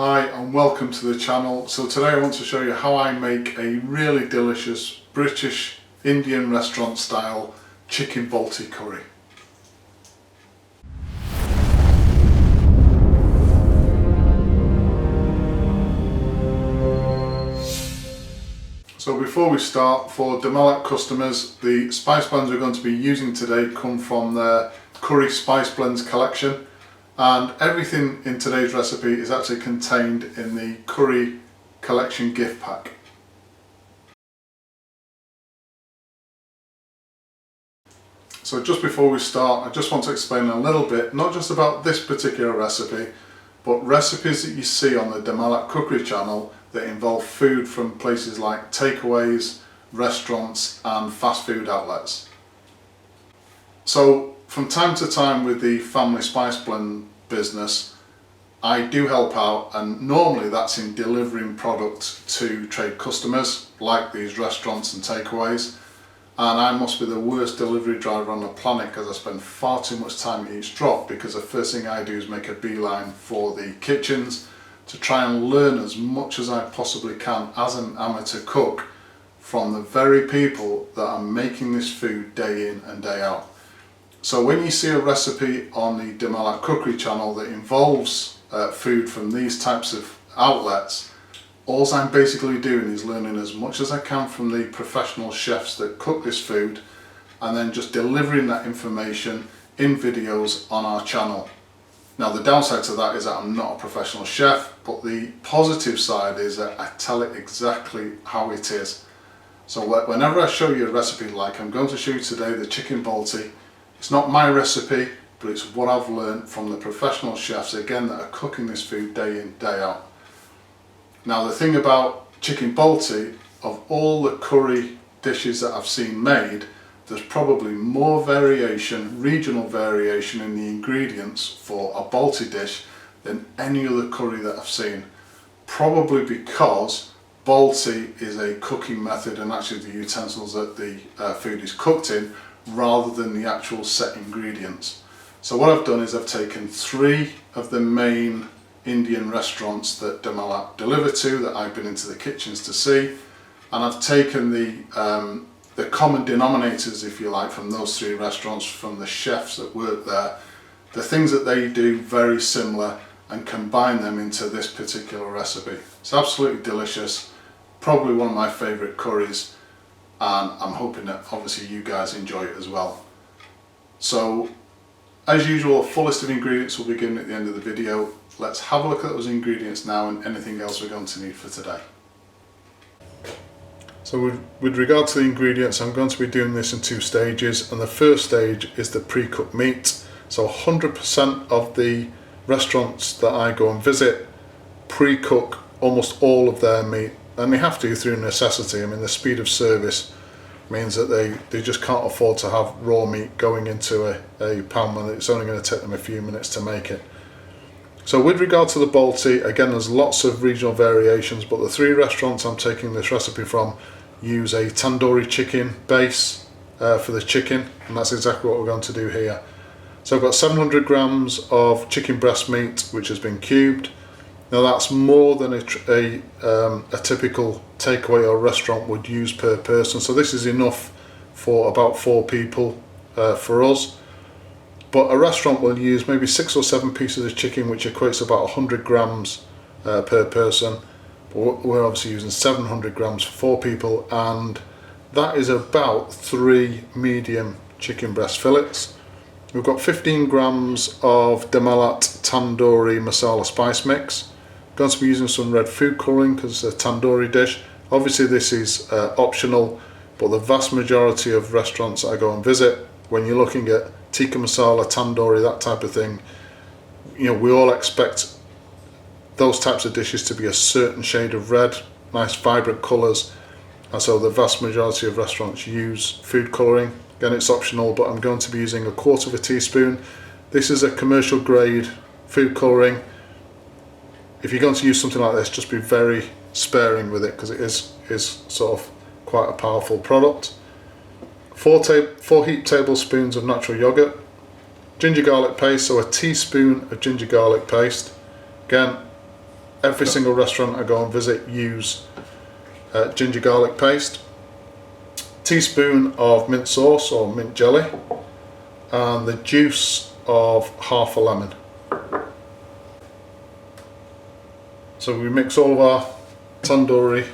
Hi and welcome to the channel. So today I want to show you how I make a really delicious British Indian restaurant style chicken Balti curry. So before we start, for the Malat customers, the spice blends we're going to be using today come from their curry spice blends collection, and everything in today's recipe is actually contained in the curry collection gift pack. So just before we start, I just want to explain a little bit, not just about this particular recipe, but recipes that you see on the Malat Cookery channel that involve food from places like takeaways, restaurants and fast food outlets. So from time to time with the family spice blend business, I do help out, and normally that's in delivering product to trade customers like these restaurants and takeaways. And I must be the worst delivery driver on the planet because I spend far too much time at each drop, because the first thing I do is make a beeline for the kitchens to try and learn as much as I possibly can as an amateur cook from the very people that are making this food day in and day out. So when you see a recipe on the Malat Cookery channel that involves food from these types of outlets, all I'm basically doing is learning as much as I can from the professional chefs that cook this food, and then just delivering that information in videos on our channel. Now the downside to that is that I'm not a professional chef, but the positive side is that I tell it exactly how it is. So whenever I show you a recipe, like I'm going to show you today, the chicken Balti, it's not my recipe, but it's what I've learned from the professional chefs, again, that are cooking this food day in, day out. Now the thing about chicken Balti, of all the curry dishes that I've seen made, there's probably more variation, regional variation in the ingredients for a Balti dish than any other curry that I've seen. Probably because Balti is a cooking method and actually the utensils that the food is cooked in, rather than the actual set ingredients. So what I've done is I've taken 3 of the main Indian restaurants that Malat deliver to, that I've been into the kitchens to see, and I've taken the common denominators, if you like, from those 3 restaurants, from the chefs that work there, the things that they do very similar, and combine them into this particular recipe. It's absolutely delicious, probably one of my favourite curries, and I'm hoping that obviously you guys enjoy it as well. So as usual, a full list of ingredients will be given at the end of the video. Let's have a look at those ingredients now and anything else we're going to need for today. So with regard to the ingredients, I'm going to be doing this in 2 stages, and the first stage is the pre-cooked meat. So 100% of the restaurants that I go and visit pre-cook almost all of their meat, and they have to through necessity. I mean, the speed of service means that they just can't afford to have raw meat going into a pan when it's only going to take them a few minutes to make it. So with regard to the Balti, again, there's lots of regional variations, but the 3 restaurants I'm taking this recipe from use a tandoori chicken base for the chicken, and that's exactly what we're going to do here. So I've got 700 grams of chicken breast meat which has been cubed. Now that's more than a typical takeaway or restaurant would use per person, so this is enough for about 4 people for us. But a restaurant will use maybe 6 or 7 pieces of chicken, which equates about 100 grams per person. But we're obviously using 700 grams for 4 people, and that is about 3 medium chicken breast fillets. We've got 15 grams of Malat tandoori masala spice mix. Going to be using some red food colouring because it's a tandoori dish. Obviously this is optional, but the vast majority of restaurants I go and visit, when you're looking at tikka masala, tandoori, that type of thing, you know, we all expect those types of dishes to be a certain shade of red, nice vibrant colours, and so the vast majority of restaurants use food colouring. Again, it's optional, but I'm going to be using 1/4 teaspoon. This is a commercial grade food colouring. If you're going to use something like this, just be very sparing with it, because it is sort of quite a powerful product. 4 heaped tablespoons of natural yogurt, ginger garlic paste, so a teaspoon of ginger garlic paste. Again, every single restaurant I go and visit use ginger garlic paste, teaspoon of mint sauce or mint jelly, and the juice of half a lemon. So we mix all of our tandoori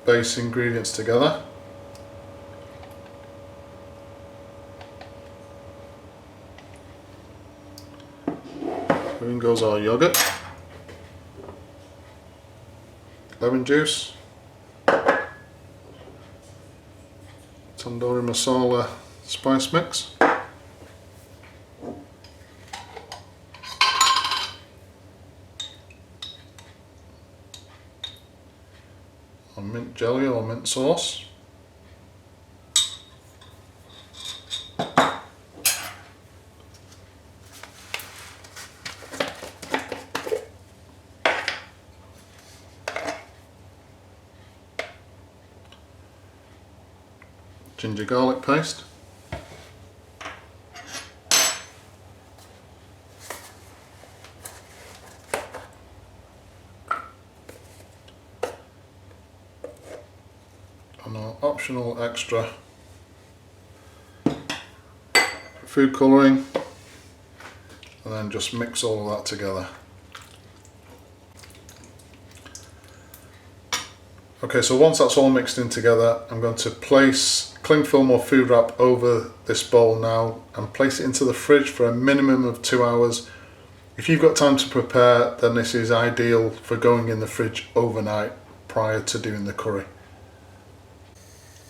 base ingredients together. In goes our yogurt, lemon juice, tandoori masala spice mix, and mint jelly or mint sauce. Ginger garlic paste, and our optional extra food colouring, and then just mix all of that together. Okay, so once that's all mixed in together, I'm going to place cling film or food wrap over this bowl now and place it into the fridge for a minimum of 2 hours. If you've got time to prepare, then this is ideal for going in the fridge overnight prior to doing the curry.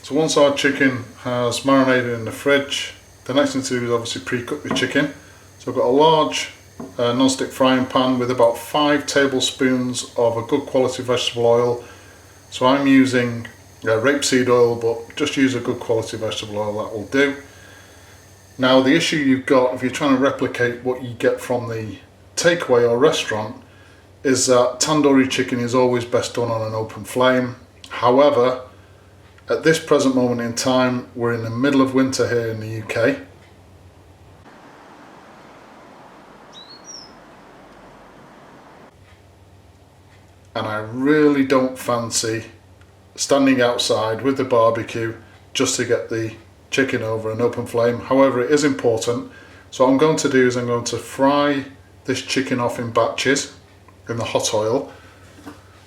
So once our chicken has marinated in the fridge, the next thing to do is obviously pre-cook the chicken. So I've got a large non-stick frying pan with about 5 tablespoons of a good quality vegetable oil. So I'm using rapeseed oil, but just use a good quality vegetable oil, that will do. Now the issue you've got if you're trying to replicate what you get from the takeaway or restaurant is that tandoori chicken is always best done on an open flame. However, at this present moment in time, we're in the middle of winter here in the UK. And I really don't fancy standing outside with the barbecue just to get the chicken over an open flame. However, it is important. So what I'm going to do is I'm going to fry this chicken off in batches in the hot oil,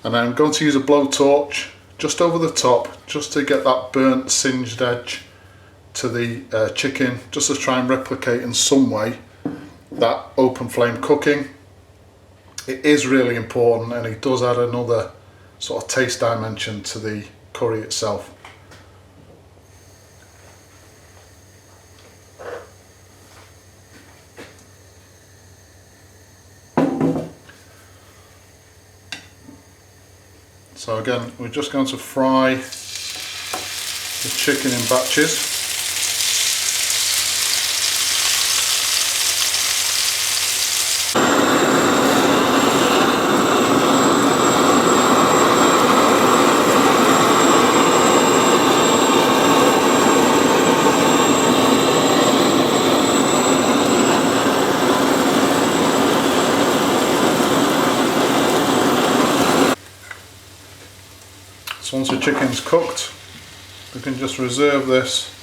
and I'm going to use a blowtorch just over the top just to get that burnt singed edge to the chicken, just to try and replicate in some way that open flame cooking. It is really important, and it does add another sort of taste dimension to the curry itself. So again, we're just going to fry the chicken in batches. So once the chicken's cooked, we can just reserve this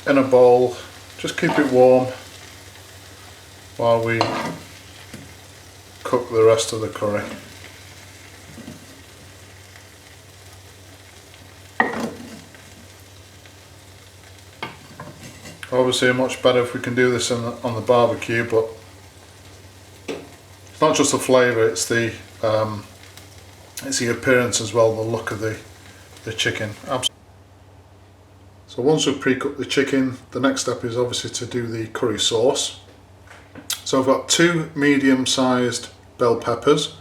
in a bowl, just keep it warm while we cook the rest of the curry. Obviously much better if we can do this on the barbecue, but it's not just the flavour, it's the appearance as well, the look of the chicken. So once we've pre-cooked the chicken, the next step is obviously to do the curry sauce. So I've got 2 medium-sized bell peppers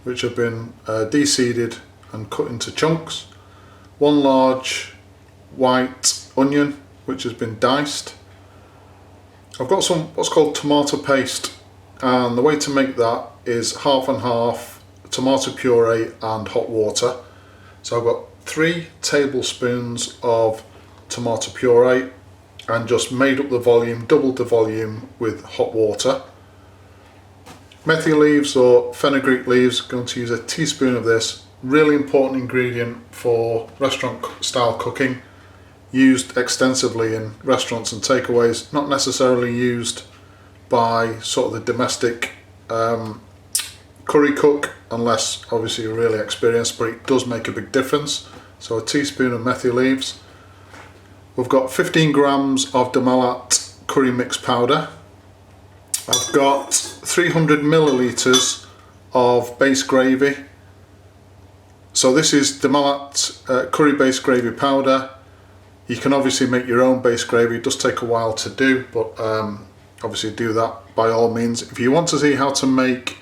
which have been de-seeded and cut into chunks, 1 large white onion which has been diced. I've got some what's called tomato paste, and the way to make that is half and half tomato puree and hot water. So I've got 3 tablespoons of tomato puree and just made up the volume, doubled the volume with hot water. Methi leaves or fenugreek leaves, going to use a teaspoon of this. Really important ingredient for restaurant style cooking, used extensively in restaurants and takeaways, not necessarily used by sort of the domestic curry cook unless obviously you're really experienced, but it does make a big difference. So a teaspoon of methi leaves. We've got 15 grams of the Malat curry mix powder. I've got 300 millilitres of base gravy. So this is the Malat curry base gravy powder. You can obviously make your own base gravy. It does take a while to do, but obviously do that by all means. If you want to see how to make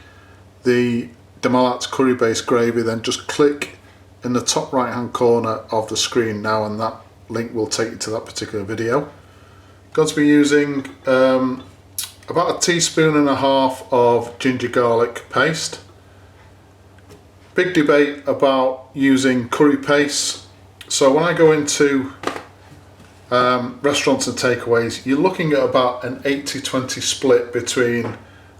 the Malat curry base gravy, then just click in the top right hand corner of the screen now and that link will take you to that particular video. Going to be using about a teaspoon and a half of ginger garlic paste. Big debate about using curry paste. So when I go into restaurants and takeaways, you're looking at about an 80-20 split between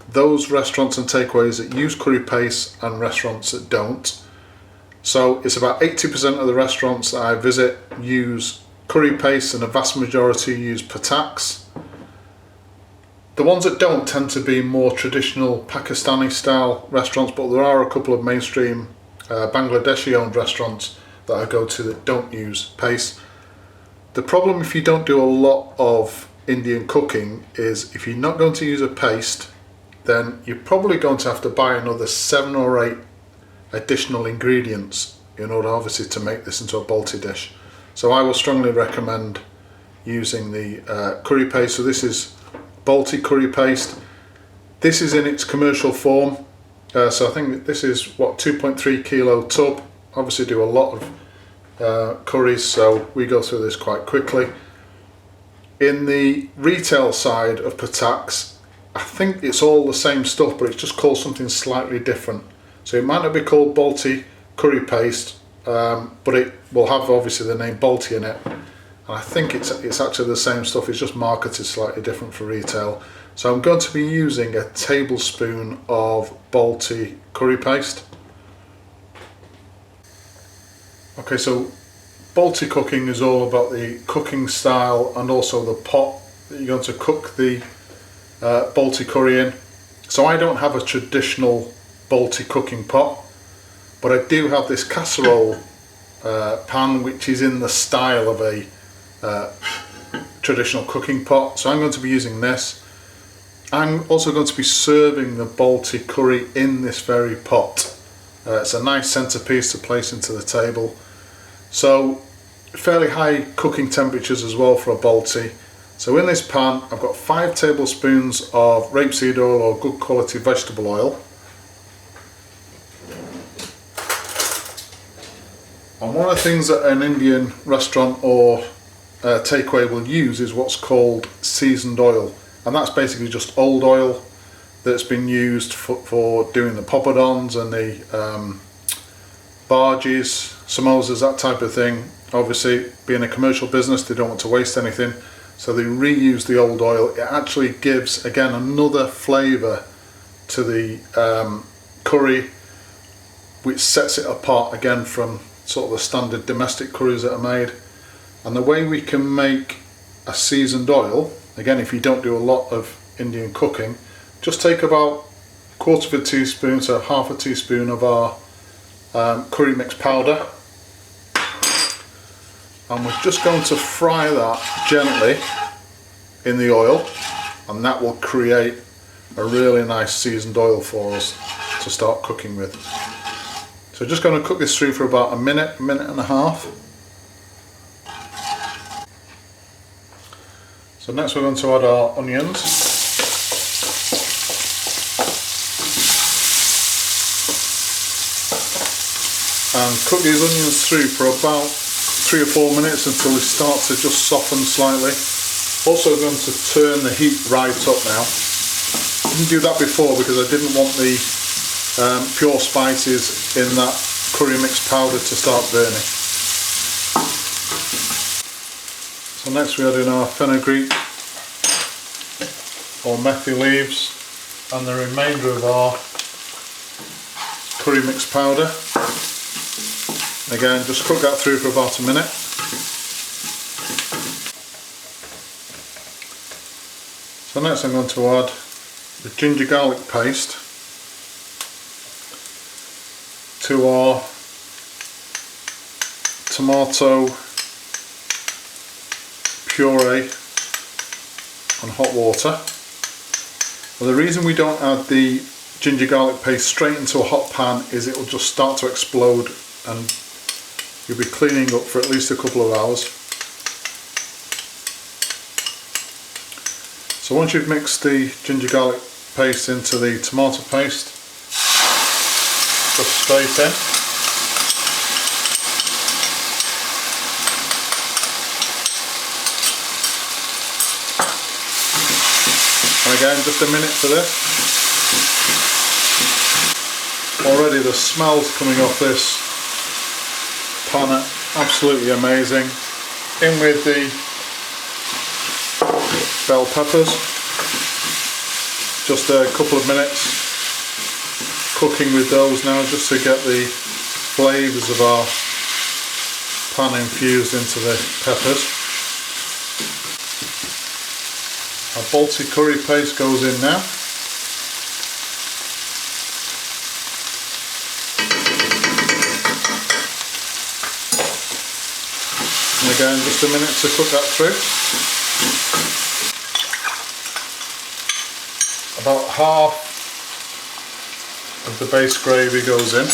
those restaurants and takeaways that use curry paste and restaurants that don't. So it's about 80% of the restaurants that I visit use curry paste and a vast majority use pataks. The ones that don't tend to be more traditional Pakistani style restaurants, but there are a couple of mainstream Bangladeshi owned restaurants that I go to that don't use paste. The problem if you don't do a lot of Indian cooking is if you're not going to use a paste, then you're probably going to have to buy another 7 or 8 additional ingredients in order obviously to make this into a Balti dish. So I will strongly recommend using the curry paste. So this is Balti curry paste. This is in its commercial form. So I think this is what, 2.3 kilo tub. Obviously do a lot of curries, so we go through this quite quickly. In the retail side of pataks, I think it's all the same stuff, but it's just called something slightly different. So it might not be called Balti curry paste, but it will have obviously the name Balti in it. And I think it's actually the same stuff, it's just marketed slightly different for retail. So I'm going to be using a tablespoon of Balti curry paste. Okay, so Balti cooking is all about the cooking style and also the pot that you're going to cook the Balti curry in. So I don't have a traditional Balti cooking pot, but I do have this casserole pan which is in the style of a traditional cooking pot. So I'm going to be using this. I'm also going to be serving the Balti curry in this very pot. It's a nice centerpiece to place into the table. So fairly high cooking temperatures as well for a Balti. So in this pan I've got 5 tablespoons of rapeseed oil or good quality vegetable oil. And one of the things that an Indian restaurant or takeaway will use is what's called seasoned oil. And that's basically just old oil that's been used for doing the poppadons and the barges, samosas, that type of thing. Obviously, being a commercial business, they don't want to waste anything, so they reuse the old oil. It actually gives, again, another flavour to the curry, which sets it apart again from sort of the standard domestic curries that are made. And the way we can make a seasoned oil, again, if you don't do a lot of Indian cooking, just take about 1/4 teaspoon to 1/2 teaspoon of our curry mix powder, and we're just going to fry that gently in the oil, and that will create a really nice seasoned oil for us to start cooking with. So just going to cook this through for about a minute and a half. So next we're going to add our onions. And cook these onions through for about 3 or 4 minutes until they start to just soften slightly. Also going to turn the heat right up now. I didn't do that before because I didn't want the pure spices in that curry mix powder to start burning. So next we add in our fenugreek or methi leaves. and the remainder of our curry mix powder. Again, just cook that through for about a minute. So next I'm going to add the ginger garlic paste to our tomato puree and hot water. Well, the reason we don't add the ginger garlic paste straight into a hot pan is it will just start to explode and you'll be cleaning up for at least a couple of hours. So once you've mixed the ginger garlic paste into the tomato paste, just straight in. And again, just a minute for this. Already the smells coming off this pan are absolutely amazing. In with the bell peppers. Just a couple of minutes cooking with those now, just to get the flavours of our pan infused into the peppers. Our Balti curry paste goes in now. And again, just a minute to cook that through. About half of the base gravy goes in.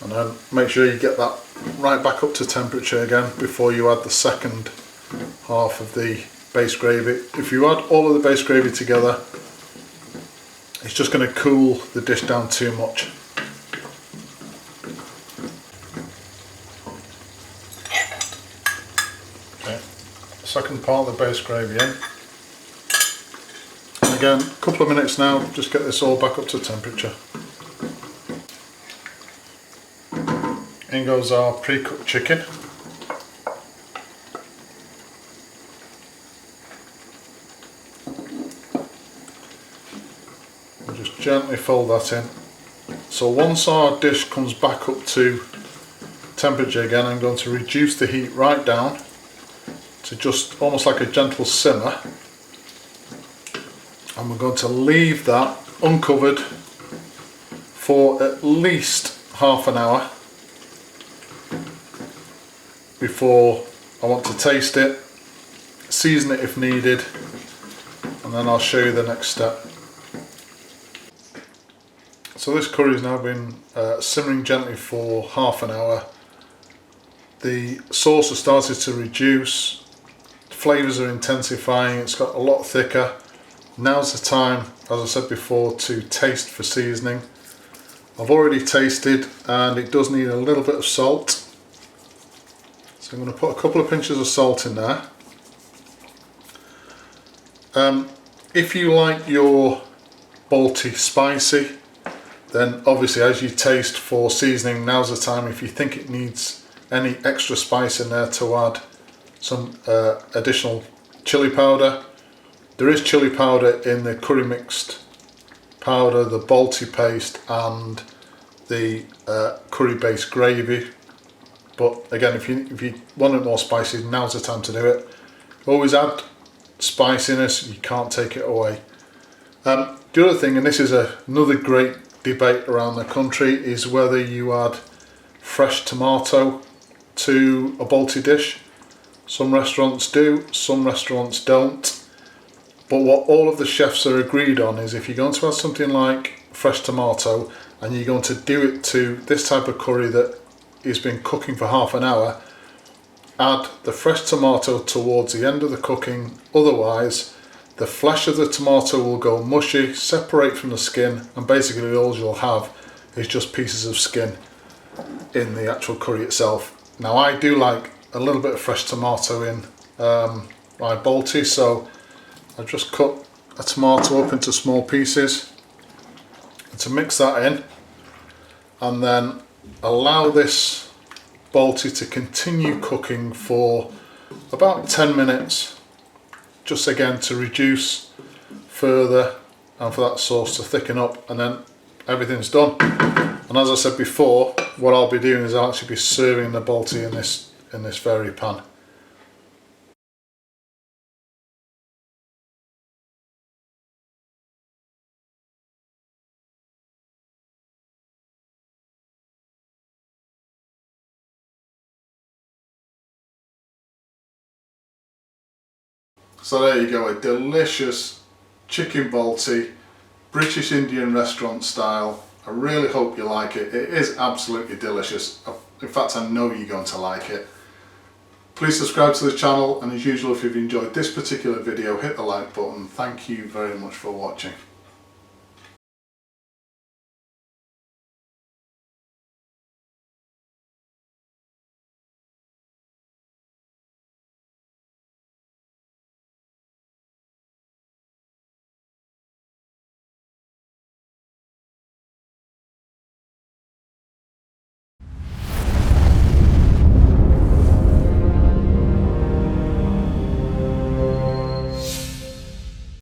And then make sure you get that right back up to temperature again before you add the second half of the base gravy. If you add all of the base gravy together, it's just going to cool the dish down too much. Okay, second part of the base gravy in. And again, a couple of minutes now, just get this all back up to temperature. In goes our pre-cooked chicken. Just gently fold that in. So once our dish comes back up to temperature again, I'm going to reduce the heat right down to just almost like a gentle simmer, and we're going to leave that uncovered for at least half an hour before I want to taste it, season it if needed, and then I'll show you the next step. So this curry has now been simmering gently for half an hour. The sauce has started to reduce, flavours are intensifying, it's got a lot thicker. Now's the time, as I said before, to taste for seasoning. I've already tasted and it does need a little bit of salt. So I'm going to put a couple of pinches of salt in there. If you like your Balti spicy, then obviously as you taste for seasoning, now's the time. If you think it needs any extra spice in there, to add some additional chili powder. There is chili powder in the curry mixed powder, the Balti paste and the curry based gravy. But again, if you want it more spicy, now's the time to do it. Always add spiciness, you can't take it away. The other thing, and this is another great debate around the country, is whether you add fresh tomato to a Balti dish. Some restaurants do, some restaurants don't. But what all of the chefs are agreed on is if you're going to add something like fresh tomato and you're going to do it to this type of curry that has been cooking for half an hour, add the fresh tomato towards the end of the cooking. Otherwise, the flesh of the tomato will go mushy, separate from the skin, and basically all you'll have is just pieces of skin in the actual curry itself. Now I do like a little bit of fresh tomato in my Balti, so I've just cut a tomato up into small pieces. And to mix that in, and then allow this Balti to continue cooking for about 10 minutes, just again to reduce further and for that sauce to thicken up, and then everything's done. And as I said before, what I'll be doing is I'll actually be serving the Balti in this very pan. So there you go, a delicious chicken Balti, British Indian restaurant style. I really hope you like it. It is absolutely delicious. In fact, I know you're going to like it. Please subscribe to the channel, and as usual, if you've enjoyed this particular video, hit the like button. Thank you very much for watching.